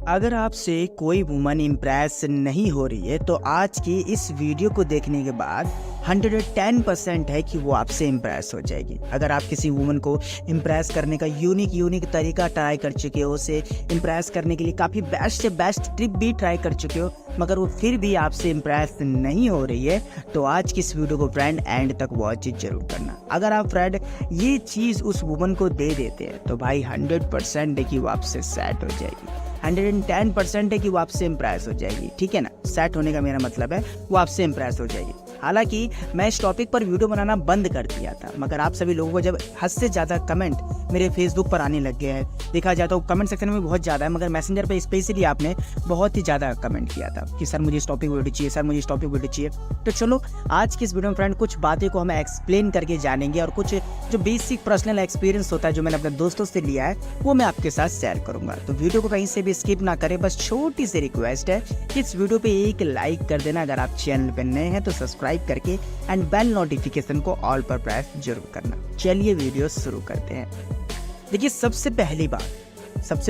अगर आपसे कोई वुमन इम्प्रेस नहीं हो रही है तो आज की इस वीडियो को देखने के बाद 110% है कि वो आपसे इम्प्रेस हो जाएगी। अगर आप किसी वुमन को इम्प्रेस करने का यूनिक तरीका ट्राई कर चुके हो, उसे इम्प्रेस करने के लिए काफ़ी बेस्ट से बेस्ट ट्रिप भी ट्राई कर चुके हो, मगर वो फिर भी आपसे इम्प्रेस नहीं हो रही है, तो आज की इस वीडियो को फ्रेंड एंड तक वॉच जरूर करना। अगर आप फ्रेंड ये चीज़ उस वुमन को दे देते हैं तो भाई 100% है कि वो आपसे सेट हो जाएगी, 110% है कि वो आपसे इम्प्रेस हो जाएगी। ठीक है ना, सेट होने का मेरा मतलब है वो आपसे इम्प्रेस हो जाएगी। हालांकि मैं इस टॉपिक पर वीडियो बनाना बंद कर दिया था, मगर आप सभी लोगों को जब हद से ज़्यादा कमेंट मेरे फेसबुक पर आने लग गए हैं, देखा जाए तो कमेंट सेक्शन में बहुत ज़्यादा है, मगर मैसेंजर पे स्पेशली आपने बहुत ही ज़्यादा कमेंट किया था कि सर मुझे इस टॉपिक वीडियो चाहिए, सर मुझे इस टॉपिक वीडियो चाहिए। तो चलो आज की इस वीडियो में फ्रेंड कुछ बातें को हम एक्सप्लेन करके जानेंगे और कुछ जो बेसिक पर्सनल एक्सपीरियंस होता है जो मैंने अपने दोस्तों से लिया है वो मैं आपके साथ शेयर करूंगा। तो वीडियो को कहीं से भी स्किप ना करें, बस छोटी सी रिक्वेस्ट है कि इस वीडियो पे एक लाइक कर देना। अगर आप चैनल पे नए हैं तो सब्सक्राइब करके एंड बेल नोटिफिकेशन को ऑल पर प्रेस जरूर करना। चलिए वीडियो शुरू करते हैं। देखिए सबसे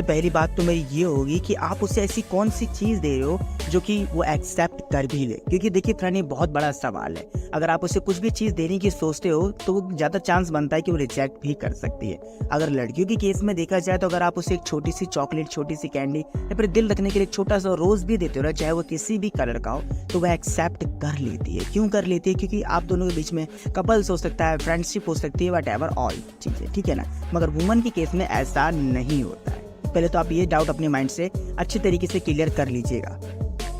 पहली बात तो मेरी ये होगी कि आप उसे ऐसी कौन सी चीज़ दे रहे हो जो कि वो एक्सेप्ट कर भी ले, क्योंकि देखिए फ्रेंड ये बहुत बड़ा सवाल है। अगर आप उसे कुछ भी चीज़ देने की सोचते हो तो ज़्यादा चांस बनता है कि वो रिजेक्ट भी कर सकती है। अगर लड़कियों के केस में देखा जाए तो अगर आप उसे एक छोटी सी चॉकलेट, छोटी सी कैंडी या फिर दिल रखने के लिए छोटा सा रोज़ भी देते हो ना, चाहे वो किसी भी कलर का हो, तो वह एक्सेप्ट कर लेती है। क्यों कर लेती है? क्योंकि आप दोनों के बीच में कपल्स हो सकता है, फ्रेंडशिप हो सकती है, वट ऑल चीज़ें। ठीक है ना, मगर वुमन के केस में ऐसा नहीं होता है। पहले तो आप ये डाउट अपने माइंड से अच्छे तरीके से क्लियर कर लीजिएगा।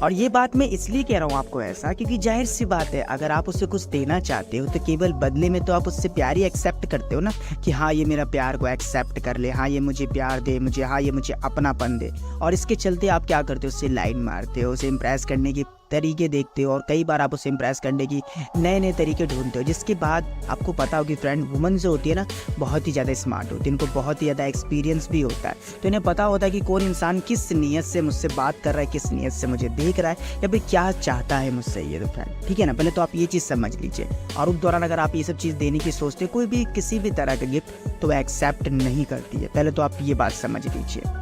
और ये बात मैं इसलिए कह रहा हूँ आपको ऐसा, क्योंकि जाहिर सी बात है अगर आप उससे कुछ देना चाहते हो तो केवल बदले में तो आप उससे प्यार ही एक्सेप्ट करते हो ना, कि हाँ ये मेरा प्यार को एक्सेप्ट कर ले, हाँ ये मुझे प्यार दे, मुझे हाँ ये मुझे अपनापन दे। और इसके चलते आप क्या करते हो, उससे लाइन मारते हो, उसे इम्प्रेस करने की तरीके देखते हो और कई बार आप उसे इम्प्रेस करने की नए तरीके ढूंढते हो, जिसके बाद आपको पता हो कि फ्रेंड वुमन जो होती है ना बहुत ही ज़्यादा स्मार्ट होती है, इनको बहुत ही ज़्यादा एक्सपीरियंस भी होता है, तो इन्हें पता होता है कि कौन इंसान किस नीयत से मुझसे बात कर रहा है, किस नीयत से मुझे देख रहा है या फिर क्या चाहता है मुझसे ये। तो फ्रेंड ठीक है ना, पहले तो आप ये चीज़ समझ लीजिए। और उस दौरान अगर आप ये सब चीज़ देने की सोचते कोई भी किसी भी तरह का गिफ्ट, तो वह एक्सेप्ट नहीं करती है। पहले तो आप ये बात समझ लीजिए।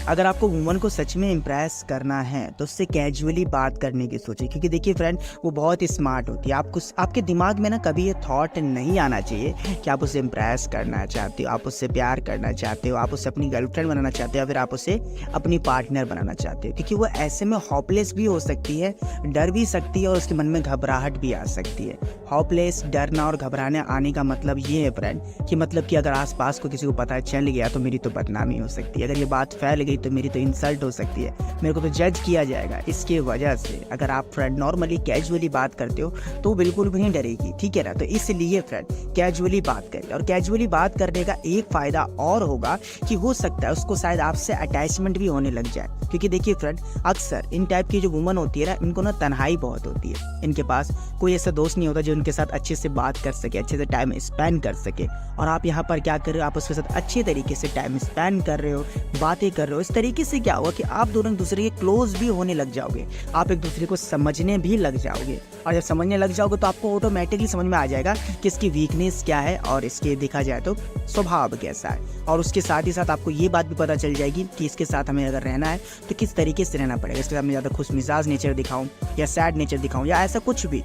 अगर आपको वुमन को सच में इम्प्रेस करना है तो उससे कैजुअली बात करने की सोचिए, क्योंकि देखिए फ्रेंड वो बहुत ही स्मार्ट होती है। आपके दिमाग में ना कभी ये थॉट नहीं आना चाहिए कि आप उसे इम्प्रेस करना चाहते हो, आप उससे प्यार करना चाहते हो, आप उसे अपनी गर्लफ्रेंड बनाना चाहते हो या फिर आप उसे अपनी पार्टनर बनाना चाहते हो, क्योंकि वो ऐसे में होपलेस भी हो सकती है, डर भी सकती है और उसके मन में घबराहट भी आ सकती है। होपलेस, डरना और घबराने आने का मतलब ये है फ्रेंड कि मतलब कि अगर आसपास को किसी को पता चल गया तो मेरी तो बदनामी हो सकती है, अगर ये बात फैल गई तो मेरी तो इंसल्ट हो सकती है, मेरे को तो जज किया जाएगा। इसके वजह से अगर आप फ्रेंड नॉर्मली कैजुअली बात करते हो तो बिल्कुल भी नहीं डरेगी। ठीक है ना, तो इसलिए फ्रेंड कैजुअली बात करें। और कैजुअली बात करने का एक फ़ायदा और होगा कि हो सकता है उसको शायद आपसे अटैचमेंट भी होने लग जाए, क्योंकि देखिए फ्रेंड अक्सर इन टाइप की जो वुमन होती है ना, इनको ना तन्हाई बहुत होती है, इनके पास कोई ऐसा दोस्त नहीं होता जो उनके साथ अच्छे से बात कर सके, अच्छे से टाइम स्पेंड कर सके। और आप यहाँ पर क्या कर रहे हो, आप उसके साथ अच्छे तरीके से टाइम स्पेंड कर रहे हो, बातें कर रहे हो। इस तरीके से क्या होगा कि आप दोनों एक दूसरे के क्लोज भी होने लग जाओगे, आप एक दूसरे को समझने भी लग जाओगे। और जब समझने लग जाओगे तो आपको ऑटोमेटिकली समझ में आ जाएगा कि इसकी वीकनेस क्या है और इसके देखा जाए तो स्वभाव कैसा है। और उसके साथ ही साथ आपको ये बात भी पता चल जाएगी कि इसके साथ हमें अगर रहना है तो किस तरीके से रहना पड़ेगा, इसके साथ मैं ज़्यादा खुश मिजाज नेचर दिखाऊं या सैड नेचर दिखाऊं या ऐसा कुछ भी,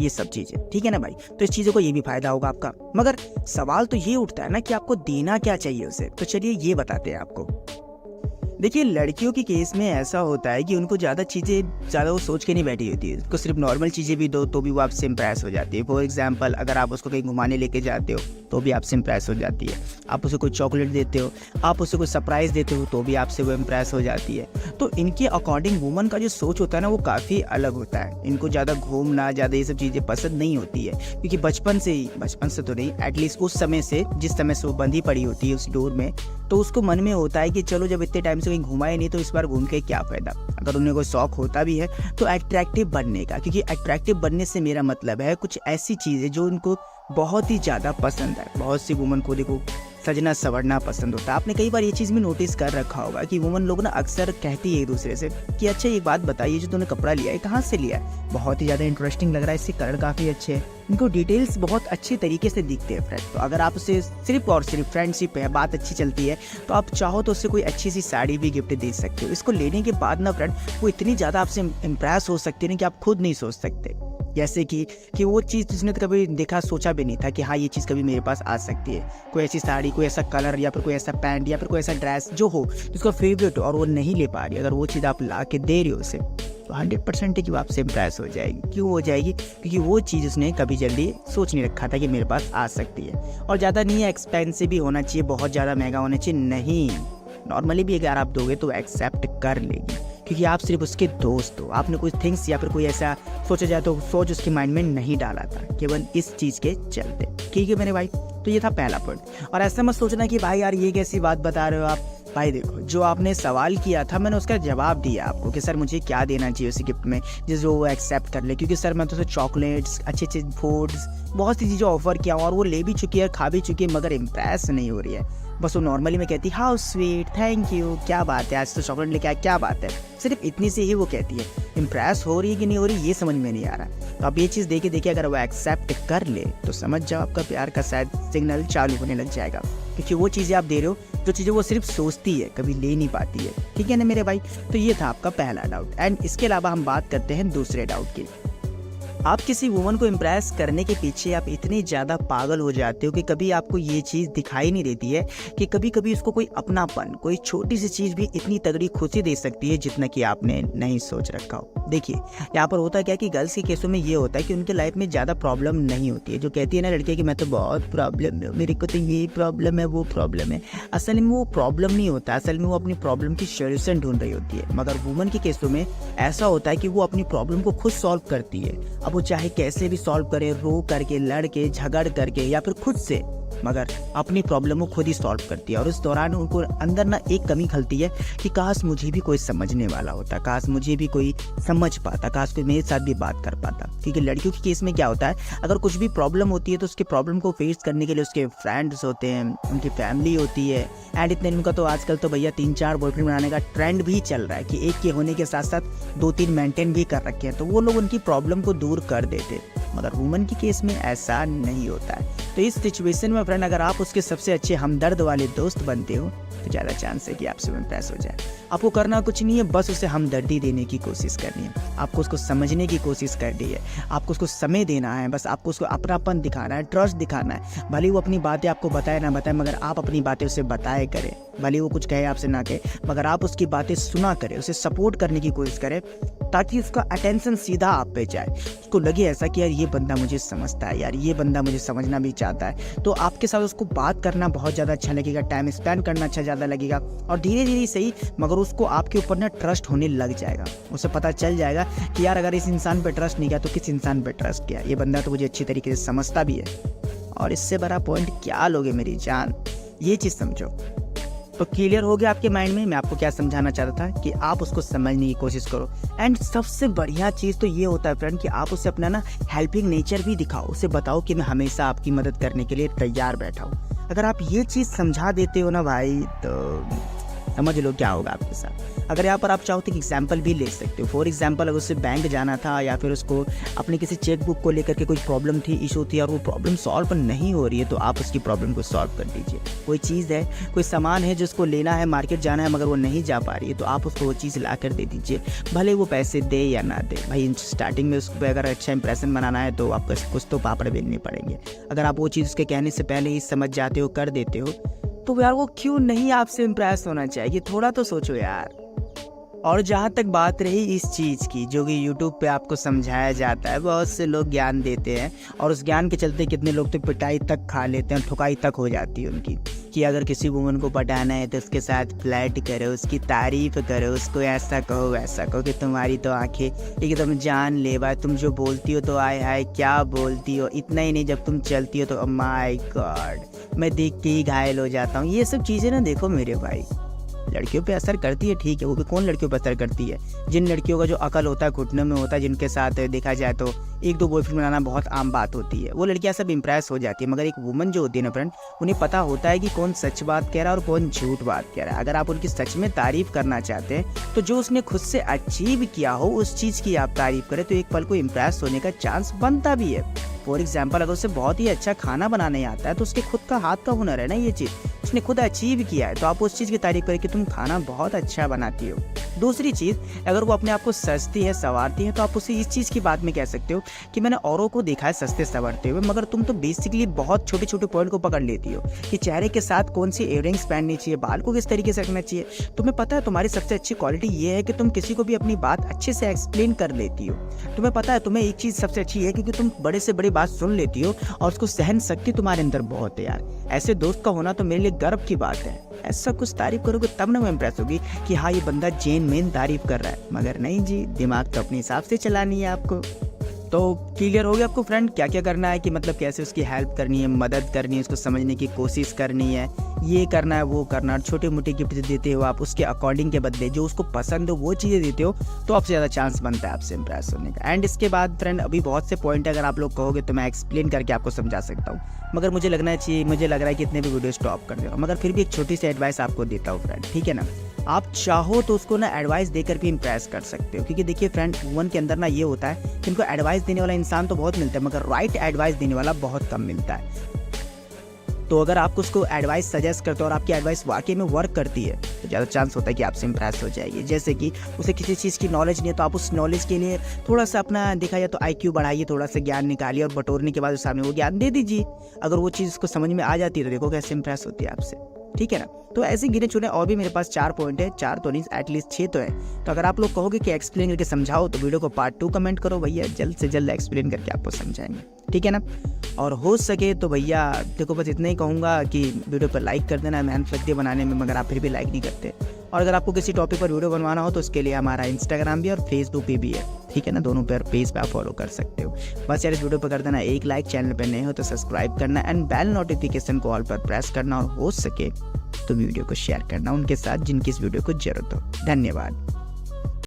ये सब चीज़ें। ठीक है ना भाई, तो इस चीज़ों को ये भी फायदा होगा आपका। मगर सवाल तो ये उठता है ना कि आपको देना क्या चाहिए उसे, तो चलिए ये बताते हैं आपको। देखिए लड़कियों के केस में ऐसा होता है कि उनको ज़्यादा वो सोच के नहीं बैठी होती है, उसको सिर्फ नॉर्मल चीज़ें भी दो तो भी वो आपसे इम्प्रेस हो जाती है। फॉर एग्जांपल अगर आप उसको कहीं घुमाने लेके जाते हो तो भी आपसे इम्प्रेस हो जाती है, आप उसे कोई चॉकलेट देते हो, आप उसे कोई सरप्राइज़ देते हो तो भी आपसे वो इम्प्रेस हो जाती है। तो इनके अकॉर्डिंग वुमन का जो सोच होता है ना वो काफ़ी अलग होता है। इनको ज़्यादा घूमना, ज़्यादा ये सब चीज़ें पसंद नहीं होती है, क्योंकि बचपन से तो नहीं, एटलीस्ट उस समय से जिस समय से वो बंधी पड़ी होती है उस डोर में, तो उसको मन में होता है कि चलो जब इतने टाइम से कहीं घुमा ही नहीं तो इस बार घूम के क्या फ़ायदा। अगर उन्हें कोई शौक होता भी है तो अट्रैक्टिव बनने का, क्योंकि अट्रैक्टिव बनने से मेरा मतलब है कुछ ऐसी चीज़ें जो उनको बहुत ही ज़्यादा पसंद है। बहुत सी वुमन को देखो सजना संवरना पसंद होता है। आपने कई बार ये चीज़ भी नोटिस कर रखा होगा कि वुमन लोग ना अक्सर कहती है एक दूसरे से कि अच्छा एक बात बताइए, जो तूने कपड़ा लिया है कहाँ से लिया है, बहुत ही ज़्यादा इंटरेस्टिंग लग रहा है, इसके कलर काफ़ी अच्छे हैं। इनको डिटेल्स बहुत अच्छे तरीके से दिखते हैं फ्रेंड। तो अगर आप उसे सिर्फ और सिर्फ फ्रेंडशिप है, बात अच्छी चलती है, तो आप चाहो तो उससे कोई अच्छी सी साड़ी भी गिफ्ट दे सकते हो। इसको लेने के बाद ना फ्रेंड वो इतनी ज़्यादा आपसे इम्प्रेस हो सकती है ना कि आप खुद नहीं सोच सकते। जैसे कि वो चीज़ जिसने तो कभी देखा सोचा भी नहीं था कि हाँ ये चीज़ कभी मेरे पास आ सकती है। कोई ऐसी साड़ी, कोई ऐसा कलर या फिर कोई ऐसा पैंट या फिर कोई ऐसा ड्रेस जो हो जिसका फेवरेट हो और वो नहीं ले पा रही, अगर वो चीज़ आप ला के दे रहे हो उसे, तो 100% है कि वो आपसे इम्प्रेस हो जाएगी। क्यों हो जाएगी? क्योंकि वो चीज़ उसने कभी जल्दी सोच नहीं रखा था कि मेरे पास आ सकती है। और ज़्यादा नहीं है एक्सपेंसिव भी होना चाहिए, बहुत ज़्यादा महंगा होना चाहिए नहीं, नॉर्मली भी अगर आप दोगे तो एक्सेप्ट कर लेगी, क्योंकि आप सिर्फ उसके दोस्त हो। आपने कुछ थिंग्स या फिर कोई ऐसा सोचा जाए तो सोच उसके माइंड में नहीं डाला था, केवल इस चीज़ के चलते। ठीक है मेरे भाई, तो ये था पहला पॉइंट। और ऐसा मत सोचना कि भाई यार ये कैसी बात बता रहे हो आप। भाई देखो, जो आपने सवाल किया था मैंने उसका जवाब दिया आपको कि सर मुझे क्या देना चाहिए उसी गिफ्ट में जिसको वो एक्सेप्ट कर ले। क्योंकि सर मैं तो उसे चॉकलेट्स, अच्छे अच्छे फूड्स, बहुत सी चीज़ें ऑफर किया और वो ले भी चुकी है, खा भी चुकी है, मगर इम्प्रेस नहीं हो रही है। बस वो नॉर्मली में कहती हाउ स्वीट, थैंक यू, क्या बात है, आज तो चॉकलेट लेके आया, क्या बात है, सिर्फ इतनी से ही वो कहती है। इम्प्रेस हो रही है कि नहीं हो रही ये समझ में नहीं आ रहा। तो आप ये चीज़ देखिए अगर वो एक्सेप्ट कर ले तो समझ जाओ आपका प्यार का शायद सिग्नल चालू होने लग जाएगा, क्योंकि वो चीज़ें आप दे रहे हो जो चीज़ें वो सिर्फ सोचती है, कभी ले नहीं पाती है। ठीक है ना मेरे भाई, तो ये था आपका पहला डाउट। एंड इसके अलावा हम बात करते हैं दूसरे डाउट की। आप किसी वुमन को इम्प्रेस करने के पीछे आप इतने ज़्यादा पागल हो जाते हो कि कभी आपको ये चीज़ दिखाई नहीं देती है कि कभी कभी उसको कोई अपनापन, कोई छोटी सी चीज़ भी इतनी तगड़ी खुशी दे सकती है जितना कि आपने नहीं सोच रखा हो। देखिए यहाँ पर होता क्या कि गर्ल्स के केसों में ये होता है कि उनके लाइफ में ज़्यादा प्रॉब्लम नहीं होती है। जो कहती है ना लड़के कि मैं तो बहुत प्रॉब्लम है, मेरे को तो ये प्रॉब्लम है, वो प्रॉब्लम है, असल में वो प्रॉब्लम नहीं होता, असल में वो अपनी प्रॉब्लम की सॉल्यूशन ढूंढ रही होती है। मगर वुमन के केसों में ऐसा होता है कि वो अपनी प्रॉब्लम को खुद सॉल्व करती है। अब वो चाहे कैसे भी सॉल्व करे, रो करके, लड़ के, झगड़ करके या फिर खुद से, मगर अपनी प्रॉब्लम को खुद ही सॉल्व करती है। और उस दौरान उनको अंदर ना एक कमी खलती है कि काश मुझे भी कोई समझने वाला होता, काश मुझे भी कोई समझ पाता, काश कोई मेरे साथ भी बात कर पाता। क्योंकि लड़कियों के केस में क्या होता है, अगर कुछ भी प्रॉब्लम होती है तो उसके प्रॉब्लम को फेस करने के लिए उसके फ्रेंड्स होते हैं, उनकी फैमिली होती है। एंड इतने उनका तो आजकल तो भैया 3-4 बॉयफ्रेंड बनाने का ट्रेंड भी चल रहा है कि एक के होने के साथ साथ 2-3 मेंटेन भी कर रखे हैं, तो वो लोग उनकी प्रॉब्लम को दूर कर देते। मगर वुमन के केस में ऐसा नहीं होता है। तो इस सिचुएशन में फ्रेंड अगर आप उसके सबसे अच्छे हमदर्द वाले दोस्त बनते हो तो ज़्यादा चांस है कि आपसे इम्प्रेस हो जाए। आपको करना कुछ नहीं है, बस उसे हमदर्दी देने की कोशिश करनी है, आपको उसको समझने की कोशिश करनी है, आपको उसको समय देना है, बस आपको उसको अपनापन दिखाना है, ट्रस्ट दिखाना है। भले वो अपनी बातें आपको बताए ना बताए, मगर आप अपनी बातें उसे बताए करें। भले वो कुछ कहे आपसे ना कहे, मगर आप उसकी बातें सुना करें, उसे सपोर्ट करने की कोशिश करें, ताकि उसका अटेंशन सीधा आप पे जाए। उसको लगे ऐसा कि यार ये बंदा मुझे समझता है, यार ये बंदा मुझे समझना भी चाहता है। तो आपके साथ उसको बात करना बहुत ज़्यादा अच्छा लगेगा, टाइम स्पेंड करना अच्छा ज़्यादा लगेगा, और धीरे धीरे सही मगर उसको आपके ऊपर ना ट्रस्ट होने लग जाएगा। उसे पता चल जाएगा कि यार अगर इस इंसान पे ट्रस्ट नहीं किया तो किस इंसान पे ट्रस्ट किया, ये बंदा तो मुझे अच्छी तरीके से समझता भी है। और इससे बड़ा पॉइंट क्या लोगे मेरी जान, ये चीज़ समझो। तो क्लियर हो गया आपके माइंड में मैं आपको क्या समझाना चाहता था कि आप उसको समझने की कोशिश करो। एंड सबसे बढ़िया चीज़ तो ये होता है फ्रेंड कि आप उसे अपना ना हेल्पिंग नेचर भी दिखाओ, उसे बताओ कि मैं हमेशा आपकी मदद करने के लिए तैयार बैठा हूँ। अगर आप ये चीज़ समझा देते हो ना भाई, तो समझ लो क्या होगा आपके साथ। अगर यहाँ पर आप चाहो तो एक एग्जाम्पल भी ले सकते हो। फॉर एग्जाम्पल अगर उससे बैंक जाना था या फिर उसको अपने किसी चेकबुक को लेकर के कोई प्रॉब्लम थी, इशू थी, और वो प्रॉब्लम सॉल्व नहीं हो रही है, तो आप उसकी प्रॉब्लम को सॉल्व कर दीजिए। कोई चीज़ है, कोई सामान है जिसको लेना है, मार्केट जाना है, मगर वो नहीं जा पा रही है, तो आप उसको वो चीज़ ला कर दे दीजिए, भले वो पैसे दे या ना दे। भाई स्टार्टिंग में उसको अगर अच्छा इंप्रेशन बनाना है तो आपको कुछ तो पापड़ बेलने पड़ेंगे। अगर आप वो चीज़ उसके कहने से पहले ही समझ जाते हो, कर देते हो, तो यार वो क्यों नहीं आपसे इम्प्रेस होना चाहिए, थोड़ा तो सोचो यार। और जहाँ तक बात रही इस चीज़ की जो कि YouTube पे आपको समझाया जाता है, बहुत से लोग ज्ञान देते हैं और उस ज्ञान के चलते कितने लोग तो पिटाई तक खा लेते हैं, ठुकाई तक हो जाती है उनकी, कि अगर किसी वुमन को पटाना है तो उसके साथ फ्लर्ट करो, उसकी तारीफ़ करो, उसको ऐसा कहो वैसा कहो कि तुम्हारी तो आंखें एकदम जान लेवा, तुम जो बोलती हो तो आय हाय क्या बोलती हो, इतना ही नहीं जब तुम चलती हो तो माय गॉड मैं देख के ही घायल हो जाता हूँ। ये सब चीज़ें ना देखो मेरे भाई, लड़कियों पे असर करती है, ठीक है, वो भी कौन लड़कियों पे असर करती है? जिन लड़कियों का जो अकल होता है घुटनों में होता है, जिनके साथ देखा जाए तो 1-2 बॉयफ्रेंड बनाना बहुत आम बात होती है, वो लड़कियां सब इंप्रेस हो जाती है। मगर एक वुमन जो होती है ना फ्रेंड, उन्हें पता होता है कि कौन सच बात कह रहा है और कौन झूठ बात कह रहा है। अगर आप उनकी सच में तारीफ करना चाहते हैं तो जो उसने खुद से अचीव किया हो उस चीज़ की आप तारीफ करें तो एक पल को इंप्रेस होने का चांस बनता भी है। फॉर एग्जाम्पल, अगर उसे बहुत ही अच्छा खाना बनाने आता है तो उसके खुद का हाथ का हुनर है ना, ये चीज़ उसने खुद अचीव किया है, तो आप उस चीज़ की तारीफ करें कि तुम खाना बहुत अच्छा बनाती हो। दूसरी चीज़, अगर वो अपने आप को सजती है संवारती है तो आप उसे इस चीज़ की बात में कह सकते हो कि मैंने औरों को देखा है सस्ते संवरते हुए, मगर तुम तो बेसिकली बहुत छोटे छोटे पॉइंट को पकड़ लेती हो कि चेहरे के साथ कौन सी इयररिंग्स पहननी चाहिए, बाल को किस तरीके से रखना चाहिए। तुम्हें पता है तुम्हारी सबसे अच्छी क्वालिटी ये है कि तुम किसी को भी अपनी बात अच्छे से एक्सप्लेन कर लेती हो। तुम्हें पता है तुम्हें एक चीज़ सबसे अच्छी है क्योंकि तुम बड़े से बड़ी बात सुन लेती हो और उसको सहन शक्ति तुम्हारे अंदर बहुत है यार। ऐसे दोस्त का होना तो मेरे लिए गर्व की बात है। ऐसा कुछ तारीफ करोगे तब ना मैं इंप्रेस होगी कि हाँ ये बंदा जेन मेन तारीफ कर रहा है, मगर नहीं जी, दिमाग तो अपने हिसाब से चलानी है आपको। तो क्लियर हो गया आपको फ्रेंड क्या क्या करना है, कि मतलब कैसे उसकी हेल्प करनी है, मदद करनी है, उसको समझने की कोशिश करनी है, ये करना है वो करना है। छोटे मोटे गिफ्ट देते हो आप उसके अकॉर्डिंग के बदले जो उसको पसंद हो वो चीज़ें देते हो तो आपसे ज़्यादा चांस बनता है आपसे इंप्रेस होने का। एंड इसके बाद फ्रेंड अभी बहुत से पॉइंट अगर आप लोग कहोगे तो मैं एक्सप्लेन करके आपको समझा सकता हूँ, मगर मुझे लग रहा है कि इतने भी वीडियो स्टॉप कर दे रहा हूँ। मगर फिर भी एक छोटी सी एडवाइस आपको देता हूँ फ्रेंड, ठीक है ना। आप चाहो तो उसको ना एडवाइस देकर भी इंप्रेस कर सकते हो, क्योंकि देखिए फ्रेंड वुमन के अंदर ना ये होता है कि उनको एडवाइस देने वाला इंसान तो बहुत मिलता है मगर राइट एडवाइस देने वाला बहुत कम मिलता है। तो अगर आप उसको एडवाइस सजेस्ट करते हो और आपकी एडवाइस वाकई में वर्क करती है तो ज़्यादा चांस होता है कि आपसे इंप्रेस हो जाएगी। जैसे कि उसे किसी चीज़ की नॉलेज नहीं है तो आप उस नॉलेज के लिए थोड़ा सा अपना देखा जाए तो IQ बढ़ाइए, थोड़ा सा ज्ञान निकालिए और बटोरने के बाद उस सामने वो ज्ञान दे दीजिए। अगर वो चीज़ उसको समझ में आ जाती है तो देखो कैसे इंप्रेस होती है आपसे, ठीक है ना। तो ऐसे गिने चुने और भी मेरे पास 4 पॉइंट है, 4 तो नहीं एटलीस्ट 6 तो है। तो अगर आप लोग कहोगे कि एक्सप्लेन करके समझाओ तो वीडियो को पार्ट 2 कमेंट करो भैया, जल्द से जल्द एक्सप्लेन करके आपको समझाएंगे, ठीक है ना। और हो सके तो भैया देखो बस इतना ही कहूँगा कि वीडियो पर लाइक कर देना, मेहनत लगती है बनाने में मगर आप फिर भी लाइक नहीं करते। और अगर आपको किसी टॉपिक पर वीडियो बनवाना हो तो उसके लिए हमारा इंस्टाग्राम भी और फेसबुक पे भी है, ठीक है ना, दोनों पर पेज पे आप फॉलो कर सकते हो। बस यार इस वीडियो पर कर देना एक लाइक, चैनल पर नए हो तो सब्सक्राइब करना एंड बेल नोटिफिकेशन को ऑल पर प्रेस करना, और हो सके तो वीडियो को शेयर करना उनके साथ जिनकी इस वीडियो को जरूरत हो। धन्यवाद।